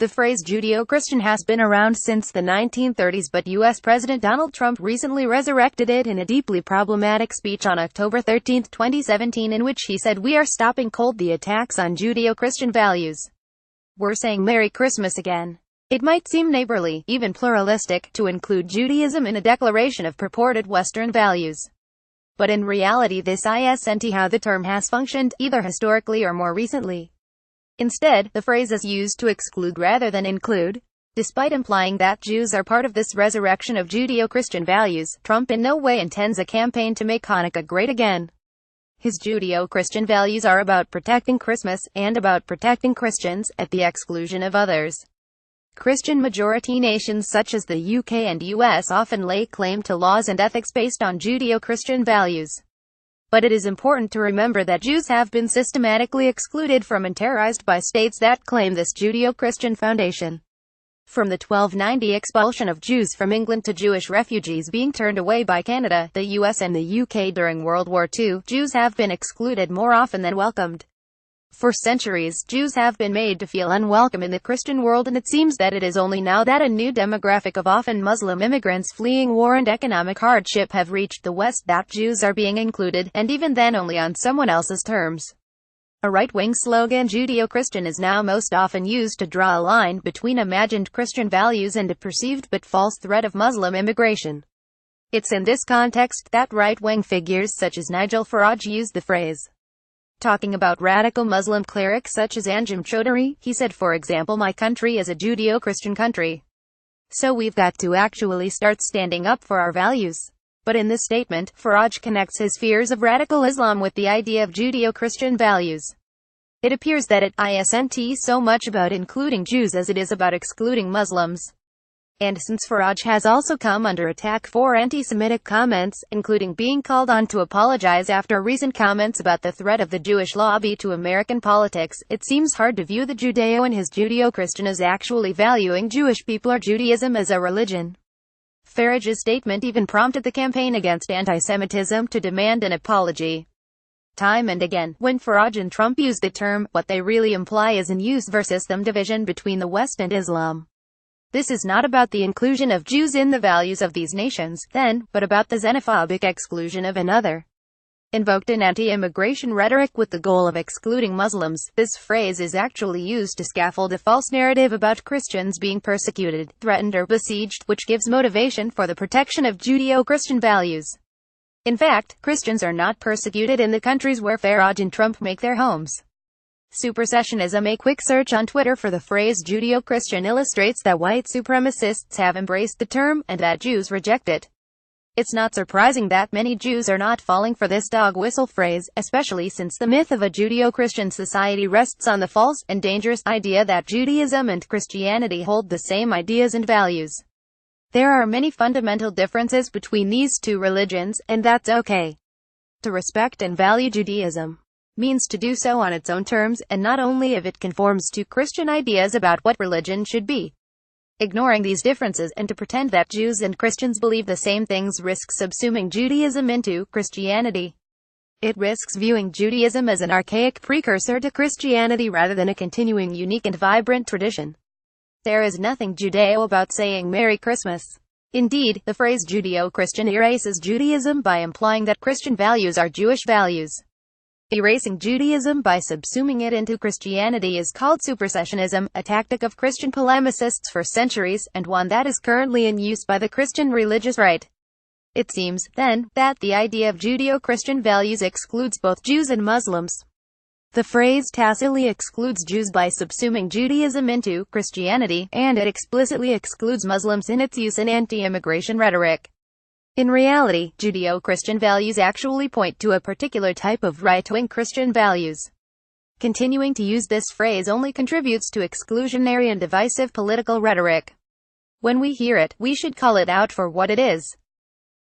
The phrase judeo-Christian has been around since the 1930s, but U.S. President Donald Trump recently resurrected it in a deeply problematic speech on October 13, 2017, in which he said, "We are stopping cold the attacks on judeo-Christian values. We're saying Merry Christmas again." It might seem neighborly, even pluralistic, to include Judaism in a declaration of purported Western values. But in reality this isn't how the term has functioned, either historically or more recently. Instead, the phrase is used to exclude rather than include. Despite implying that Jews are part of this resurrection of Judeo-Christian values, Trump in no way intends a campaign to make Hanukkah great again. His Judeo-Christian values are about protecting Christmas, and about protecting Christians, at the exclusion of others. Christian-majority nations such as the UK and US often lay claim to laws and ethics based on Judeo-Christian values. But it is important to remember that Jews have been systematically excluded from and terrorized by states that claim this Judeo-Christian foundation. From the 1290 expulsion of Jews from England to Jewish refugees being turned away by Canada, the US and the UK during World War II, Jews have been excluded more often than welcomed. For centuries, Jews have been made to feel unwelcome in the Christian world, and it seems that it is only now that a new demographic of often Muslim immigrants fleeing war and economic hardship have reached the West that Jews are being included, and even then only on someone else's terms. A right-wing slogan, Judeo-Christian, is now most often used to draw a line between imagined Christian values and a perceived but false threat of Muslim immigration. It's in this context that right-wing figures such as Nigel Farage use the phrase. Talking about radical Muslim clerics such as Anjem Choudary, he said, for example, "My country is a Judeo-Christian country. So we've got to actually start standing up for our values." But in this statement, Farage connects his fears of radical Islam with the idea of Judeo-Christian values. It appears that it isn't so much about including Jews as it is about excluding Muslims. And since Farage has also come under attack for anti-Semitic comments, including being called on to apologize after recent comments about the threat of the Jewish lobby to American politics, it seems hard to view the Judeo and his Judeo-Christian as actually valuing Jewish people or Judaism as a religion. Farage's statement even prompted the campaign against anti-Semitism to demand an apology. Time and again, when Farage and Trump use the term, what they really imply is an us versus them division between the West and Islam. This is not about the inclusion of Jews in the values of these nations, then, but about the xenophobic exclusion of another. Invoked in anti-immigration rhetoric with the goal of excluding Muslims, this phrase is actually used to scaffold a false narrative about Christians being persecuted, threatened or besieged, which gives motivation for the protection of Judeo-Christian values. In fact, Christians are not persecuted in the countries where Farage and Trump make their homes. Supersessionism. A quick search on Twitter for the phrase Judeo-Christian illustrates that white supremacists have embraced the term, and that Jews reject it. It's not surprising that many Jews are not falling for this dog whistle phrase, especially since the myth of a Judeo-Christian society rests on the false and dangerous idea that Judaism and Christianity hold the same ideas and values. There are many fundamental differences between these two religions, and that's okay. To respect and value Judaism means to do so on its own terms, and not only if it conforms to Christian ideas about what religion should be. Ignoring these differences, and to pretend that Jews and Christians believe the same things, risks subsuming Judaism into Christianity. It risks viewing Judaism as an archaic precursor to Christianity rather than a continuing, unique and vibrant tradition. There is nothing Judeo about saying Merry Christmas. Indeed, the phrase Judeo-Christian erases Judaism by implying that Christian values are Jewish values. Erasing Judaism by subsuming it into Christianity is called supersessionism, a tactic of Christian polemicists for centuries, and one that is currently in use by the Christian religious right. It seems, then, that the idea of Judeo-Christian values excludes both Jews and Muslims. The phrase tacitly excludes Jews by subsuming Judaism into Christianity, and it explicitly excludes Muslims in its use in anti-immigration rhetoric. In reality, Judeo-Christian values actually point to a particular type of right-wing Christian values. Continuing to use this phrase only contributes to exclusionary and divisive political rhetoric. When we hear it, we should call it out for what it is.